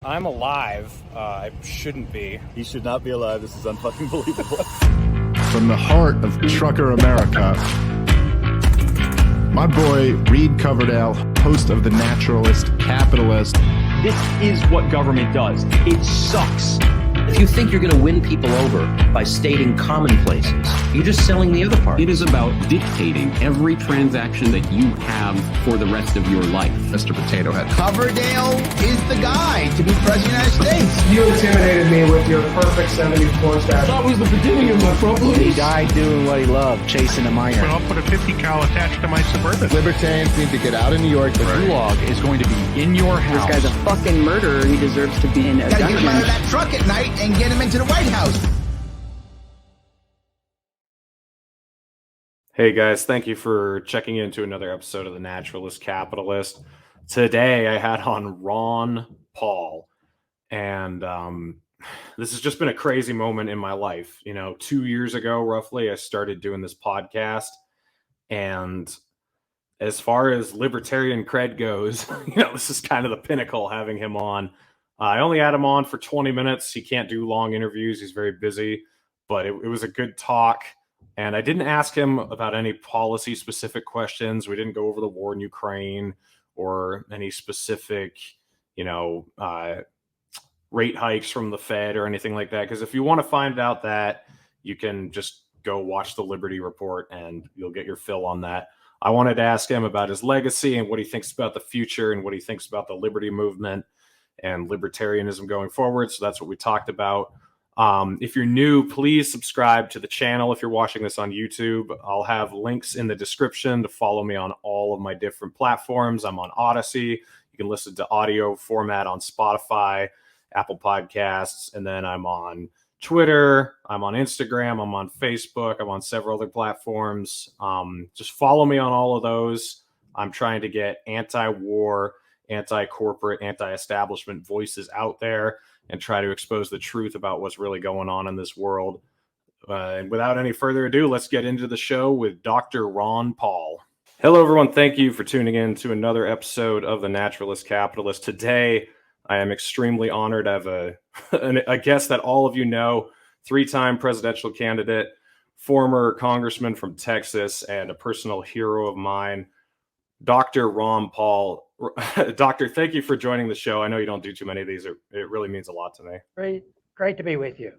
I'm alive. I shouldn't be. He should not be alive. This is unfucking believable. From the heart of trucker America, my boy Reed Coverdale, host of the Naturalist, capitalist. This is what government does. It sucks. If you think you're going to win people over by stating commonplaces, you're just selling the other part. It is about dictating every transaction that you have for the rest of your life. Mr. Potato Head. Coverdale is the guy to be president of the United States. You intimidated me with your perfect 74 stat. That was the beginning of my problems. He died doing what he loved, chasing a minor. But I'll put a 50 cal attached to my Suburban. Libertarians need to get out of New York. The gulag is going to be in your house. This guy's a fucking murderer. He deserves to be in a Gotta get him out of that truck at night and get him into the White House. Hey guys, thank you for checking into another episode of the Naturalist Capitalist. Today I had on Ron Paul, and this has just been a crazy moment in my life. 2 years ago, roughly, I started doing this podcast, and as far as libertarian cred goes, this is kind of the pinnacle having him on. I only had him on for 20 minutes. He can't do long interviews. He's very busy, but it was a good talk. And I didn't ask him about any policy-specific questions. We didn't go over the war in Ukraine or any specific, rate hikes from the Fed or anything like that. Because if you want to find out that, you can just go watch the Liberty Report and you'll get your fill on that. I wanted to ask him about his legacy and what he thinks about the future and what he thinks about the liberty movement and libertarianism going forward. So that's what we talked about. If you're new, please subscribe to the channel. If you're watching this on YouTube, I'll have links in the description to follow me on all of my different platforms. I'm on Odyssey. You can listen to audio format on Spotify, Apple Podcasts, and then I'm on Twitter, I'm on Instagram, I'm on Facebook, I'm on several other platforms. Just follow me on all of those. I'm trying to get anti-war, anti-corporate, anti-establishment voices out there and try to expose the truth about what's really going on in this world. And without any further ado, let's get into the show with Dr. Ron Paul. Hello, everyone. Thank you for tuning in to another episode of the Naturalist Capitalist. Today, I am extremely honored. I have a guest that all of you know, three-time presidential candidate, former congressman from Texas, and a personal hero of mine, Dr. Ron Paul. Doctor, thank you for joining the show. I know you don't do too many of these. It really means a lot to me. Great to be with you.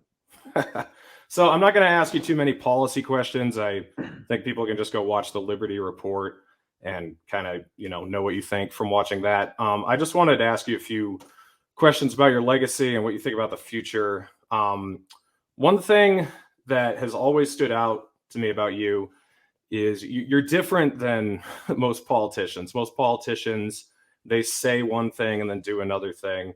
So I'm not going to ask you too many policy questions. I think people can just go watch the Liberty Report and kind of, know what you think from watching that. I just wanted to ask you a few questions about your legacy and what you think about the future. One thing that has always stood out to me about you is you're different than most politicians. Most politicians, they say one thing and then do another thing.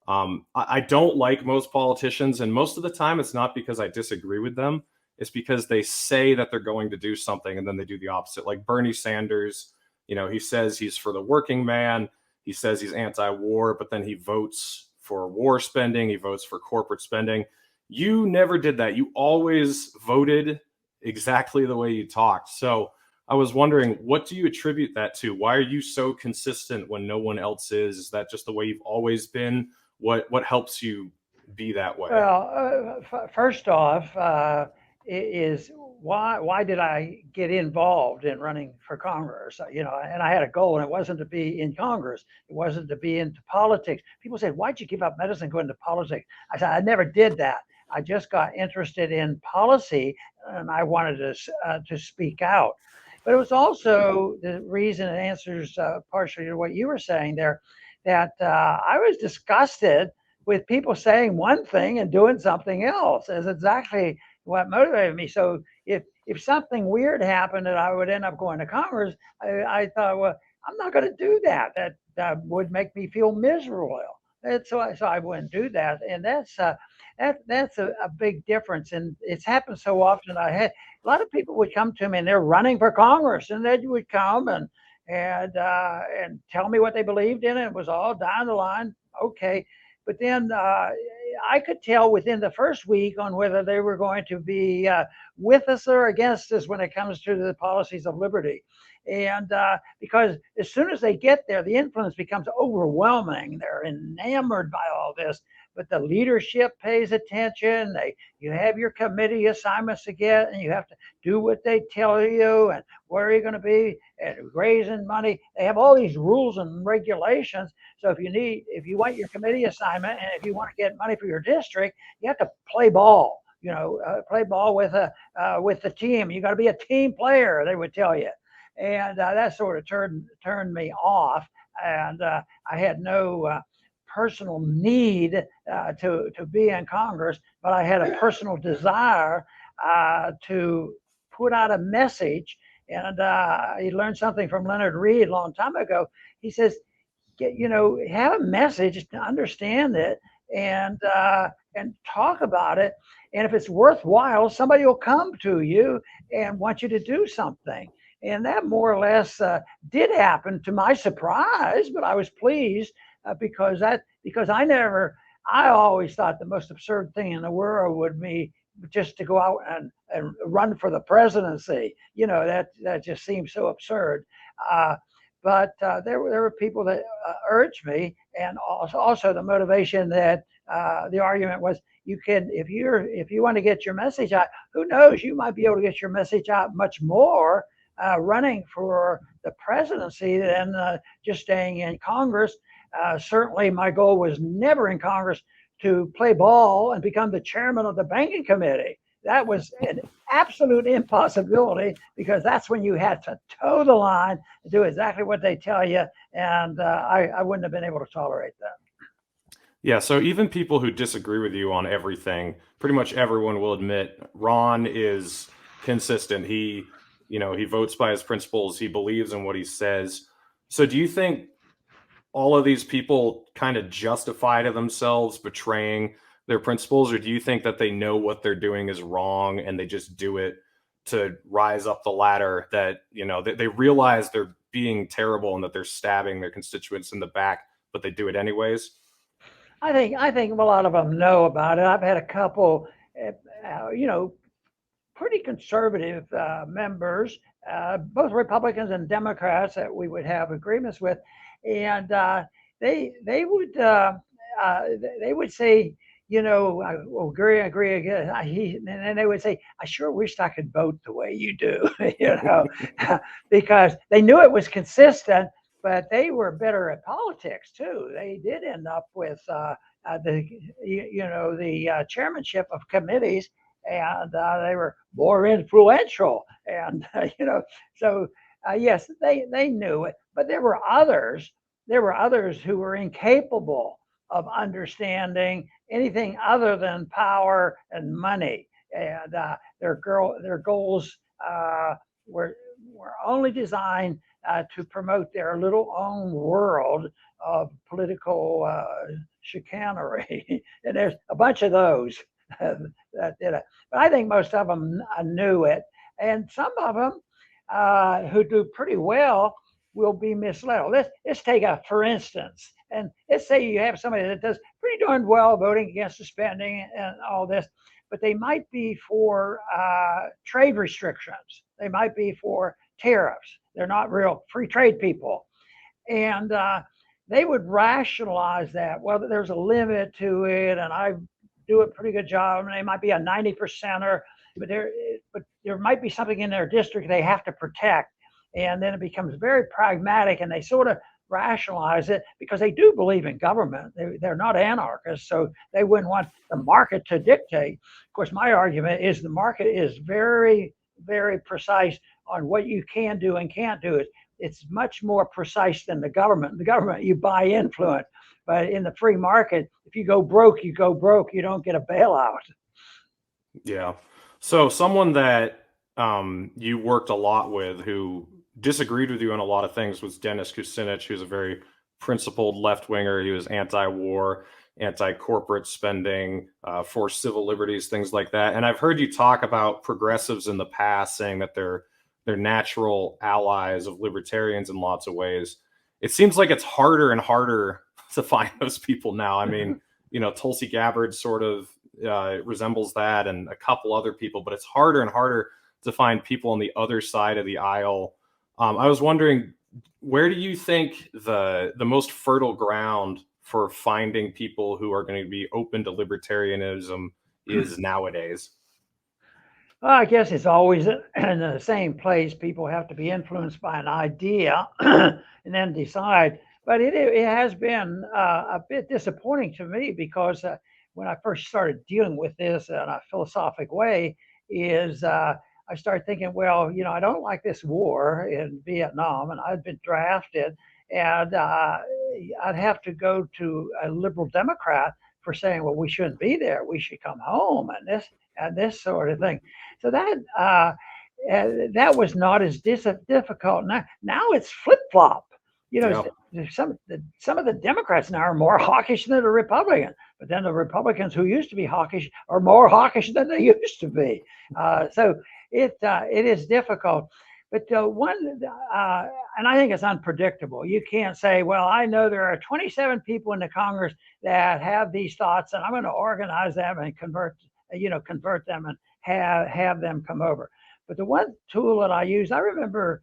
I don't like most politicians, and most of the time it's not because I disagree with them. It's because they say that they're going to do something and then they do the opposite. Like Bernie Sanders, he says he's for the working man. He says he's anti-war, but then he votes for war spending. He votes for corporate spending. You never did that. You always voted exactly the way you talked. So I was wondering, what do you attribute that to? Why are you so consistent when no one else is? Is that just the way you've always been? What helps you be that way? Well, first off, is why did I get involved in running for Congress? And I had a goal, and it wasn't to be in Congress. It wasn't to be into politics. People said, "Why'd you give up medicine and go into politics?" I said, "I never did that. I just got interested in policy, and I wanted to speak out." But it was also the reason, it answers partially to what you were saying there, that I was disgusted with people saying one thing and doing something else. Is exactly what motivated me. So if something weird happened and I would end up going to Congress, I thought, well, I'm not going to do that. That would make me feel miserable. And so I wouldn't do that. And that's a big difference. And it's happened so often. I had a lot of people would come to me and they're running for Congress, and they would come and tell me what they believed in. It was all down the line. Okay. But then I could tell within the first week on whether they were going to be with us or against us when it comes to the policies of liberty. And because as soon as they get there, the influence becomes overwhelming. They're enamored by all all this, but the leadership pays attention. You have your committee assignments to get, and you have to do what they tell you, and where are you going to be, and raising money. They have all these rules and regulations. So if you want your committee assignment, and if you want to get money for your district, you have to play ball. Play ball with the team. You got to be a team player, they would tell you, and that sort of turned me off. And I had no personal need to be in Congress, but I had a personal desire to put out a message. And he learned something from Leonard Reed a long time ago. He says, have a message, understand it, and talk about it. And if it's worthwhile, somebody will come to you and want you to do something. And that more or less did happen, to my surprise, but I was pleased because I always thought the most absurd thing in the world would be just to go out and run for the presidency. That just seems so absurd. But there were people that urged me, and also the motivation that the argument was, if you want to get your message out, who knows, you might be able to get your message out much more running for the presidency than just staying in Congress. Certainly my goal was never in Congress to play ball and become the chairman of the banking committee. That was an absolute impossibility, because that's when you had to toe the line, do exactly what they tell you, and I wouldn't have been able to tolerate that. Yeah, so even people who disagree with you on everything, pretty much everyone will admit Ron is consistent. He votes by his principles. He believes in what he says. So do you think all of these people kind of justify to themselves betraying their principles, or do you think that they know what they're doing is wrong and they just do it to rise up the ladder, that they realize they're being terrible and that they're stabbing their constituents in the back, but they do it anyways? I think a lot of them know about it. I've had a couple, pretty conservative members, both Republicans and Democrats, that we would have agreements with, and they would say, I agree again. And then they would say, I sure wished I could vote the way you do, because they knew it was consistent. But they were better at politics too. They did end up with the chairmanship of committees, and they were more influential. And so yes, they knew it. But there were others who were incapable of understanding anything other than power and money, and their goals were only designed to promote their little own world of political chicanery. And there's a bunch of those that did it. But I think most of them knew it. And some of them who do pretty well will be misled. Let's take for instance, and let's say you have somebody that does pretty darn well voting against the spending and all this, but they might be for trade restrictions. They might be for tariffs. They're not real free trade people. And they would rationalize that. Well, there's a limit to it, and I do a pretty good job. And they might be a 90%er, but there might be something in their district they have to protect. And then it becomes very pragmatic, and they sort of rationalize it because they do believe in government. They're not anarchists, so they wouldn't want the market to dictate. Of course, my argument is the market is very, very precise on what you can do and can't do. It's much more precise than the government. The government, you buy influence, but in the free market, if you go broke, you go broke. You don't get a bailout. Yeah. So someone that you worked a lot with who disagreed with you on a lot of things was Dennis Kucinich, who's a very principled left-winger. He was anti-war, anti-corporate spending, for civil liberties, things like that. And I've heard you talk about progressives in the past, saying that they're natural allies of libertarians in lots of ways. It seems like it's harder and harder to find those people now. I mean, Tulsi Gabbard sort of resembles that, and a couple other people, but it's harder and harder to find people on the other side of the aisle. I was wondering, where do you think the most fertile ground for finding people who are going to be open to libertarianism is nowadays? Well, I guess it's always in the same place. People have to be influenced by an idea and then decide. But it has been a bit disappointing to me because when I first started dealing with this in a philosophic way, I started thinking, well, I don't like this war in Vietnam, and I'd been drafted, and I'd have to go to a liberal Democrat for saying, well, we shouldn't be there. We should come home, and this sort of thing. So that was not as difficult. Now it's flip flop. Some of the Democrats now are more hawkish than the Republicans, but then the Republicans who used to be hawkish are more hawkish than they used to be. So it is difficult. But and I think it's unpredictable. You can't say, well, I know there are 27 people in the Congress that have these thoughts, and I'm going to organize them and convert them and have them come over. But the one tool that I used, I remember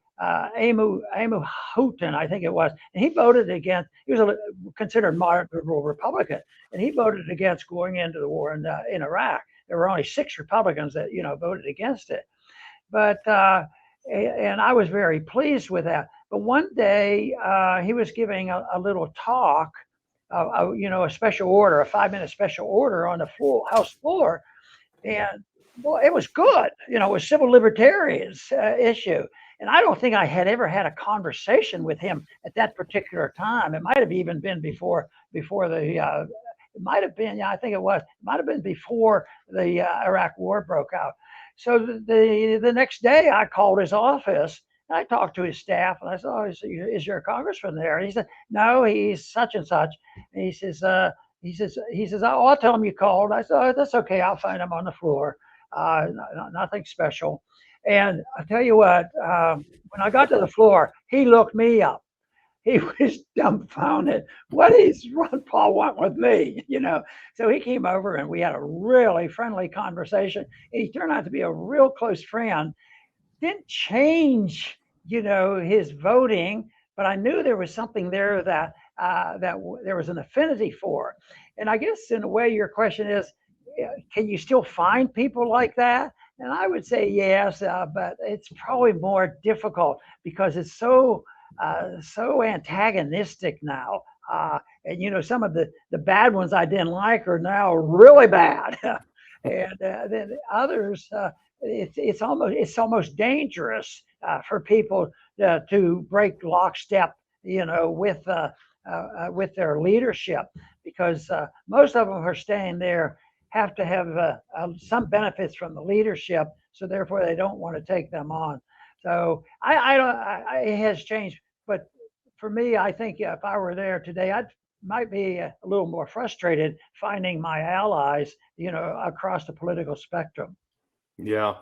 Emu Houghton, I think it was, and he voted against. He was considered moderate liberal Republican, and he voted against going into the war in Iraq. There were only 6 Republicans that voted against it, but and I was very pleased with that. But one day he was giving a little talk, a special order, a 5-minute special order on the House floor, and boy, it was good. It was civil libertarians issue. And I don't think I had ever had a conversation with him at that particular time. It might have even been before the, it might have been, I think it was, it might have been before the Iraq war broke out. So the next day I called his office and I talked to his staff and I said, oh, is your congressman there? And he said, no, he's such and such. And he says, oh, I'll tell him you called. I said, oh, that's okay. I'll find him on the floor. Nothing special. And I tell you what, when I got to the floor, he looked me up. He was dumbfounded. What does Ron Paul want with me? So he came over and we had a really friendly conversation. He turned out to be a real close friend. Didn't change, his voting, but I knew there was something there that there was an affinity for. And I guess in a way your question is, can you still find people like that? And I would say yes, but it's probably more difficult because it's so antagonistic now. And some of the bad ones I didn't like are now really bad. And then others, it's almost dangerous for people to break lockstep, with their leadership, because most of them are staying there have to have some benefits from the leadership, so therefore they don't want to take them on. So it has changed, but for me, I think if I were there today, I might be a little more frustrated finding my allies, across the political spectrum. Yeah.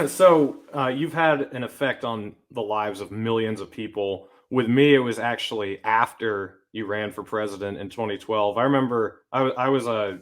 So you've had an effect on the lives of millions of people. With me, it was actually after you ran for president in 2012. I remember I was a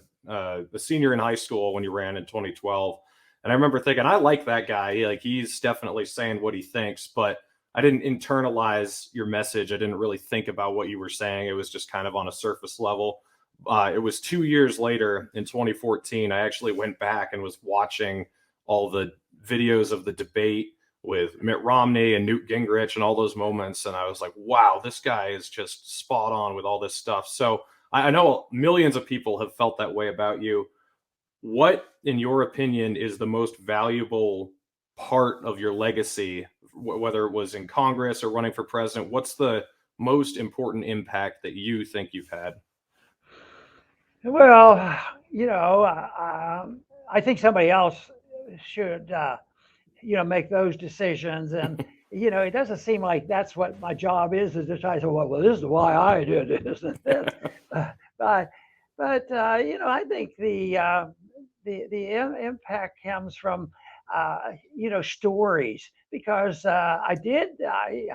senior in high school when you ran in 2012. And I remember thinking, I like that guy. He's definitely saying what he thinks, but I didn't internalize your message. I didn't really think about what you were saying. It was just kind of on a surface level. It was 2 years later in 2014. I actually went back and was watching all the videos of the debate with Mitt Romney and Newt Gingrich and all those moments. And I was like, wow, this guy is just spot on with all this stuff. So I know millions of people have felt that way about you. What, in your opinion, is the most valuable part of your legacy, whether it was in Congress or running for president? What's the most important impact that you think you've had? Well, I think somebody else should, make those decisions. And, it doesn't seem like that's what my job is to try to say, well, this is why I did this and this. But I think the impact comes from, stories, because I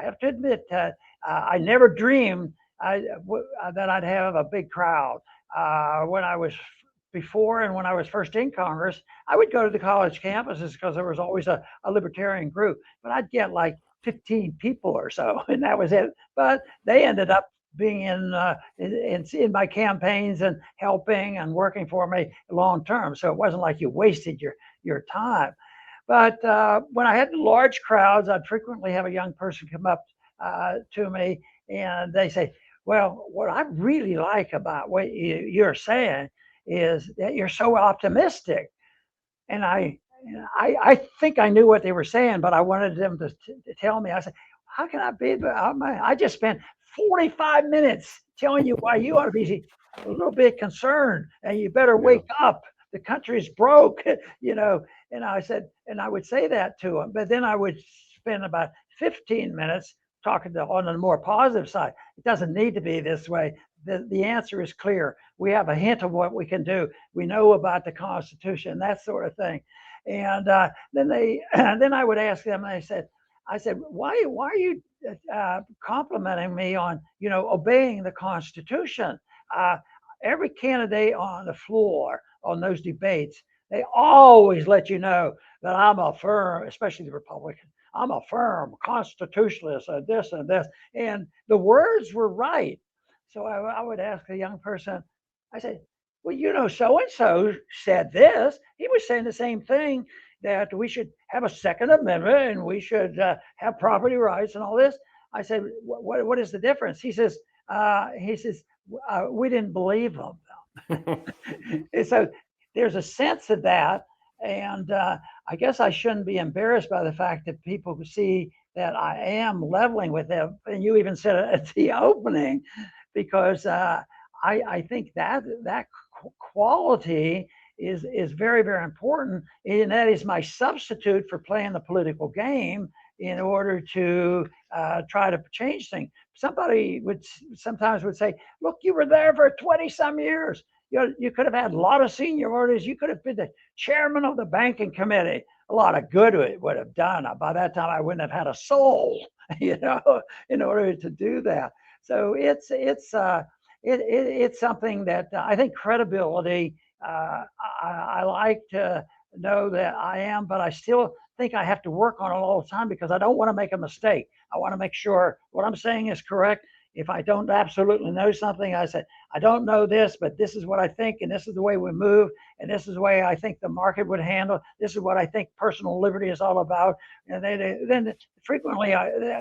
have to admit, I never dreamed that I'd have a big crowd. When I was first in Congress, I would go to the college campuses because there was always a libertarian group, but I'd get like 15 people or so, and that was it. But they ended up being in my campaigns and helping and working for me long term. So it wasn't like you wasted your time. But when I had large crowds, I'd frequently have a young person come up to me and they say, well, what I really like about what you're saying is that you're so optimistic. And I think I knew what they were saying, but I wanted them to tell me. I said, how can I be? I just spent 45 minutes telling you why you ought to be a little bit concerned and you better wake up. The country's broke, you know. And I said, and I would say that to them, but then I would spend about 15 minutes talking on the more positive side. It doesn't need to be this way. The answer is clear. We have a hint of what we can do. We know about the Constitution, that sort of thing. And then I would ask them, and I said, why are you complimenting me on, you know, obeying the Constitution? Every candidate on the floor on those debates, they always let you know that I'm a firm, especially the Republican, I'm a firm constitutionalist, this and this. And the words were right. So I would ask a young person, I said, well, you know, so-and-so said this. He was saying the same thing, that we should have a Second Amendment and we should have property rights and all this. I said, what is the difference? He says, we didn't believe him. And so there's a sense of that. And I guess I shouldn't be embarrassed by the fact that people see that I am leveling with them. And you even said it at the opening, because I think that quality is very, very important. And that is my substitute for playing the political game in order to try to change things. Somebody would sometimes say, look, you were there for 20 some years. You could have had a lot of seniorities. You could have been the chairman of the banking committee. A lot of good it would have done. By that time, I wouldn't have had a soul, you know, in order to do that. So it's something that I think credibility. I like to know that I am, but I still think I have to work on it all the time because I don't want to make a mistake. I want to make sure what I'm saying is correct. If I don't absolutely know something, I say, I don't know this, but this is what I think, and this is the way we move, and this is the way I think the market would handle. This is what I think personal liberty is all about. And then frequently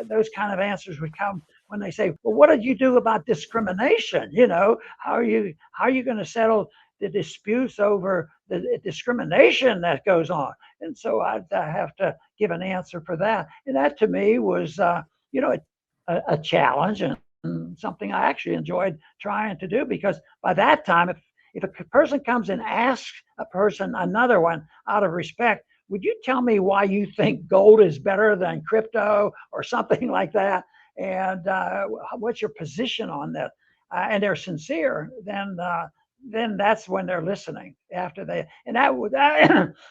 those kind of answers would come when they say, well, what did you do about discrimination? You know, how are you going to settle the disputes over the discrimination that goes on? And so I'd have to give an answer for that. And that to me was, you know, a challenge and something I actually enjoyed trying to do, because by that time, if a person comes and asks another one out of respect, would you tell me why you think gold is better than crypto or something like that? And what's your position on that? And they're sincere, then that's when they're listening after they, and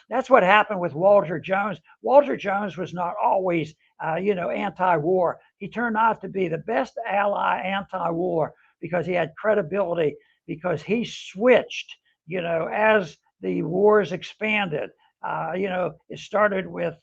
that's what happened with Walter Jones. Walter Jones was not always, you know, anti-war. He turned out to be the best ally anti-war because he had credibility, because he switched, you know, as the wars expanded. You know, it started with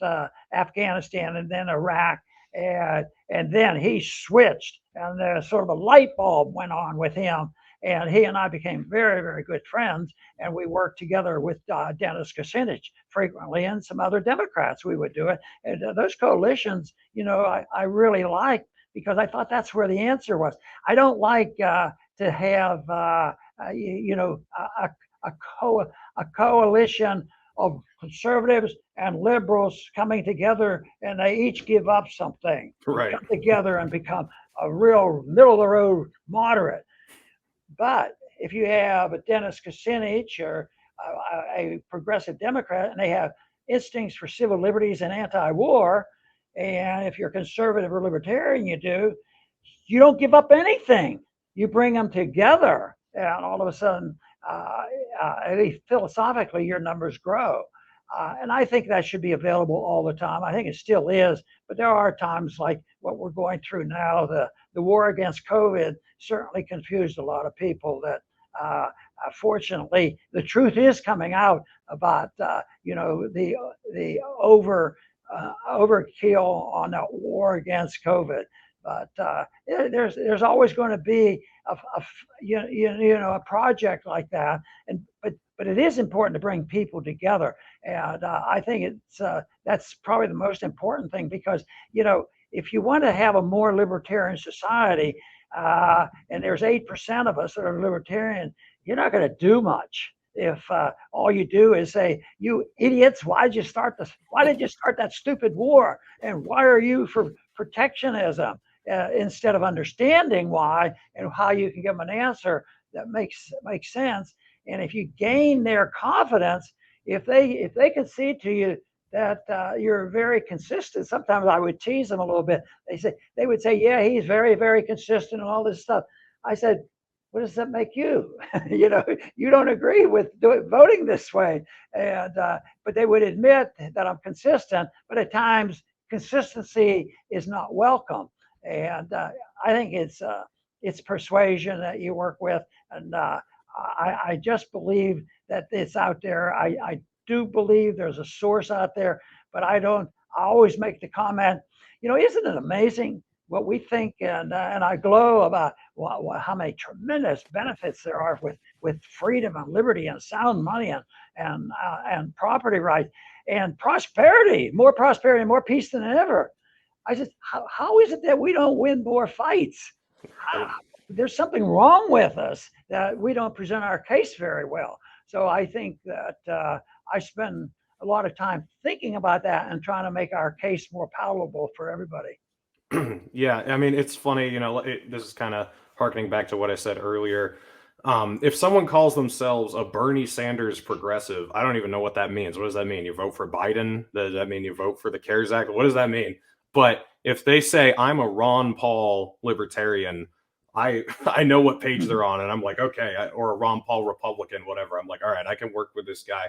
Afghanistan and then Iraq, and then he switched, and sort of a light bulb went on with him. And he and I became very, very good friends. And we worked together with Dennis Kucinich frequently, and some other Democrats. We would do it. And those coalitions, you know, I really liked, because I thought that's where the answer was. I don't like to have, you know, a coalition of conservatives and liberals coming together, and they each give up something. Right. Come together and become a real middle of the road moderate. But if you have a Dennis Kucinich or a progressive Democrat, and they have instincts for civil liberties and anti-war, and if you're conservative or libertarian, you don't give up anything. You bring them together, and all of a sudden, at least philosophically, your numbers grow. And I think that should be available all the time. I think it still is, but there are times like what we're going through now. The war against COVID certainly confused a lot of people. That fortunately, the truth is coming out about you know, the overkill on the war against COVID. But there's always going to be a project like that, but it is important to bring people together, and I think that's probably the most important thing, because if you want to have a more libertarian society, and there's 8% of us that are libertarian, you're not going to do much if all you do is say, "You idiots, why did you start that stupid war? And why are you for protectionism?" Instead of understanding why and how you can give them an answer that makes sense. And if you gain their confidence, if they can see to you that you're very consistent. Sometimes I would tease them a little bit. They would say, "Yeah, he's very, very consistent and all this stuff." I said, "What does that make you?" You don't agree with voting this way, and but they would admit that I'm consistent. But at times, consistency is not welcome, and I think it's persuasion that you work with, and I just believe that it's out there. I do believe there's a source out there, but I always make the comment, isn't it amazing what we think, and I glow about how many tremendous benefits there are with freedom and liberty and sound money and property rights and prosperity, more peace than ever. I said, how is it that we don't win more fights? There's something wrong with us that we don't present our case very well. So I think that I spend a lot of time thinking about that and trying to make our case more palatable for everybody. Yeah, I mean, it's funny, this is kind of harkening back to what I said earlier. If someone calls themselves a Bernie Sanders progressive, I don't even know what that means. What does that mean? You vote for Biden? Does that mean you vote for the CARES Act? What does that mean? But if they say I'm a Ron Paul libertarian, I know what page they're on, and I'm like, okay, or a Ron Paul Republican, whatever. I'm like, all right, I can work with this guy.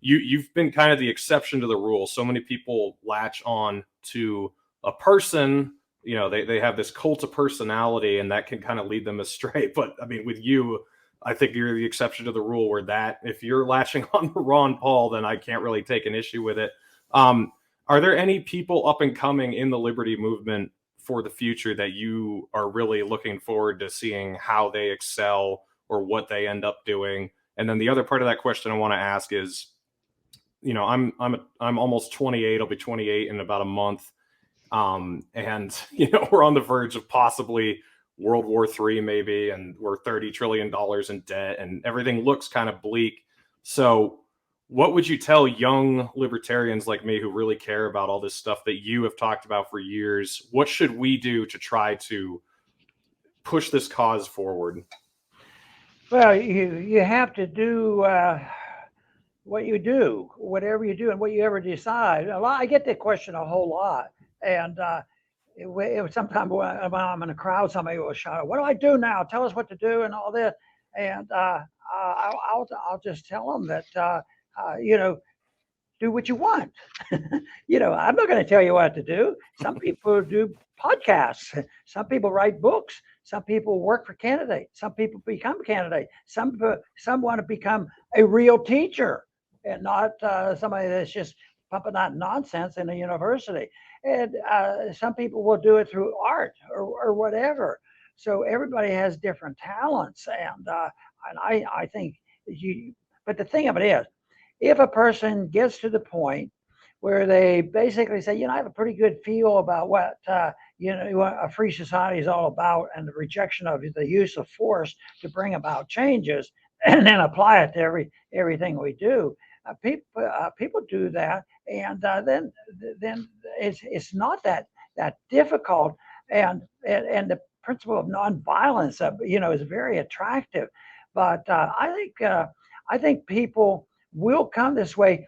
You've been kind of the exception to the rule. So many people latch on to a person, they have this cult of personality, and that can kind of lead them astray. But I mean, with you, I think you're the exception to the rule, where that if you're latching on to Ron Paul, then I can't really take an issue with it. Are there any people up and coming in the liberty movement for the future that you are really looking forward to seeing how they excel or what they end up doing? And then the other part of that question I want to ask is, I'm almost 28. I'll be 28 in about a month. And we're on the verge of possibly World War III maybe, and we're $30 trillion in debt, and everything looks kind of bleak. So what would you tell young libertarians like me who really care about all this stuff that you have talked about for years? What should we do to try to push this cause forward? Well, you have to do what you do, whatever you do, and what you ever decide. I get that question a whole lot, and sometimes when I'm in a crowd, somebody will shout, "What do I do now? Tell us what to do," and all this. And I'll just tell them that do what you want. I'm not going to tell you what to do. Some people do podcasts. Some people write books. Some people work for candidates. Some people become candidates. Some want to become a real teacher and not somebody that's just pumping out nonsense in a university. And some people will do it through art or whatever. So everybody has different talents, and I think but the thing of it is, if a person gets to the point where they basically say, I have a pretty good feel about what a free society is all about, and the rejection of the use of force to bring about changes, and then apply it to everything we do, people do that, and then it's not that difficult, and the principle of nonviolence, is very attractive. But I think people will come this way.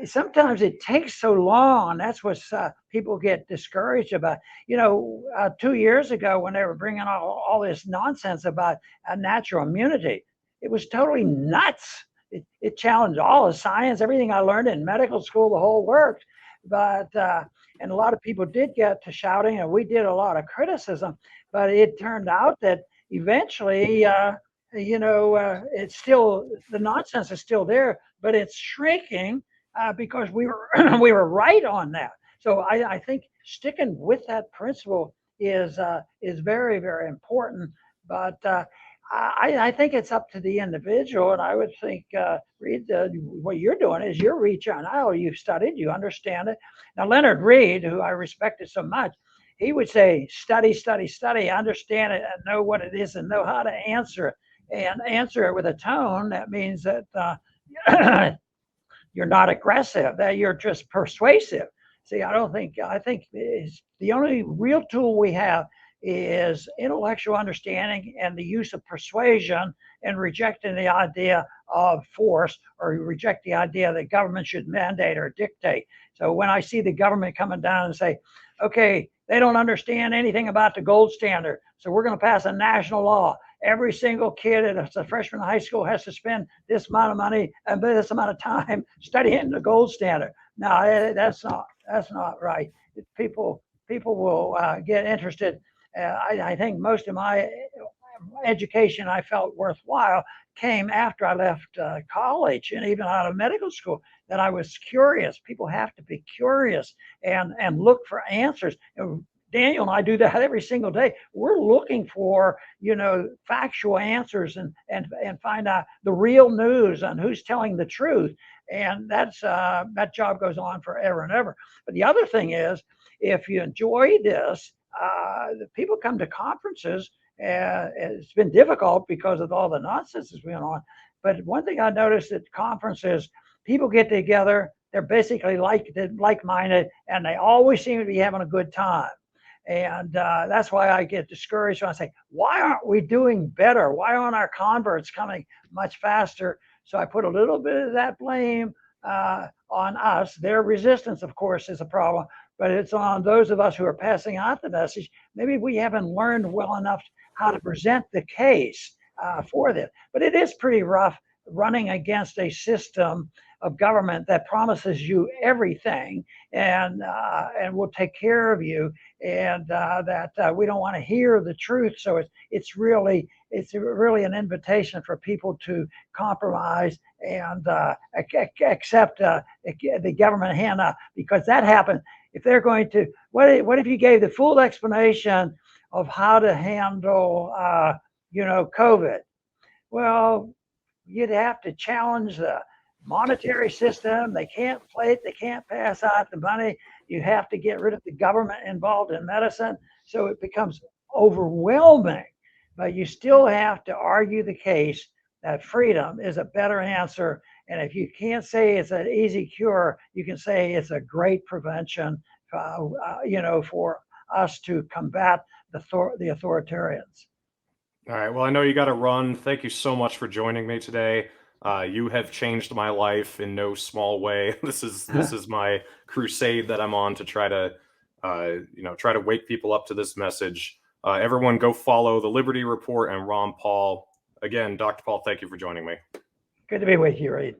Sometimes it takes so long. That's what people get discouraged about. 2 years ago, when they were bringing all this nonsense about natural immunity, it was totally nuts. It challenged all the science, everything I learned in medical school, the whole works. But and a lot of people did get to shouting, and we did a lot of criticism. But it turned out that eventually, it's still, the nonsense is still there, but it's shrinking because we were we were right on that. So I think sticking with that principle is very, very important. But I think it's up to the individual, and I would think, Reed, what you're doing is you're reaching out. You've studied, you understand it. Now, Leonard Reed, who I respected so much, he would say, study, study, study, understand it, and know what it is, and know how to answer it, and answer it with a tone that means that you're not aggressive, that you're just persuasive. See, I think the only real tool we have is intellectual understanding and the use of persuasion, and rejecting the idea of force, or reject the idea that government should mandate or dictate. So when I see the government coming down and say, okay, they don't understand anything about the gold standard, so we're going to pass a national law. Every single kid at a freshman in high school has to spend this amount of money and this amount of time studying the gold standard. No, that's not right. People will get interested. I think most of my education I felt worthwhile came after I left college, and even out of medical school, that I was curious. People have to be curious and look for answers. Daniel and I do that every single day. We're looking for, factual answers and find out the real news on who's telling the truth. And that job goes on forever and ever. But the other thing is, if you enjoy this, the people come to conferences. It's been difficult because of all the nonsense that's going on. But one thing I noticed at conferences, people get together. They're basically like-minded, and they always seem to be having a good time. And that's why I get discouraged when I say, why aren't we doing better? Why aren't our converts coming much faster? So I put a little bit of that blame on us. Their resistance, of course, is a problem, but it's on those of us who are passing out the message. Maybe we haven't learned well enough how to present the case for this. But it is pretty rough running against a system of government that promises you everything and will take care of you, and that we don't want to hear the truth. So it's really an invitation for people to compromise and accept the government handout, because that happens. If they're going to, what if you gave the full explanation of how to handle COVID? Well, you'd have to challenge the monetary system. They can't play it. They can't pass out the money. You have to get rid of the government involved in medicine. So it becomes overwhelming. But you still have to argue the case that freedom is a better answer. And if you can't say it's an easy cure, you can say it's a great prevention, for us to combat the authoritarians. All right. Well, I know you got to run. Thank you so much for joining me today. You have changed my life in no small way. This is my crusade that I'm on to try to wake people up to this message. Everyone go follow the Liberty Report and Ron Paul. Again, Dr. Paul, thank you for joining me. Good to be with you, Reed.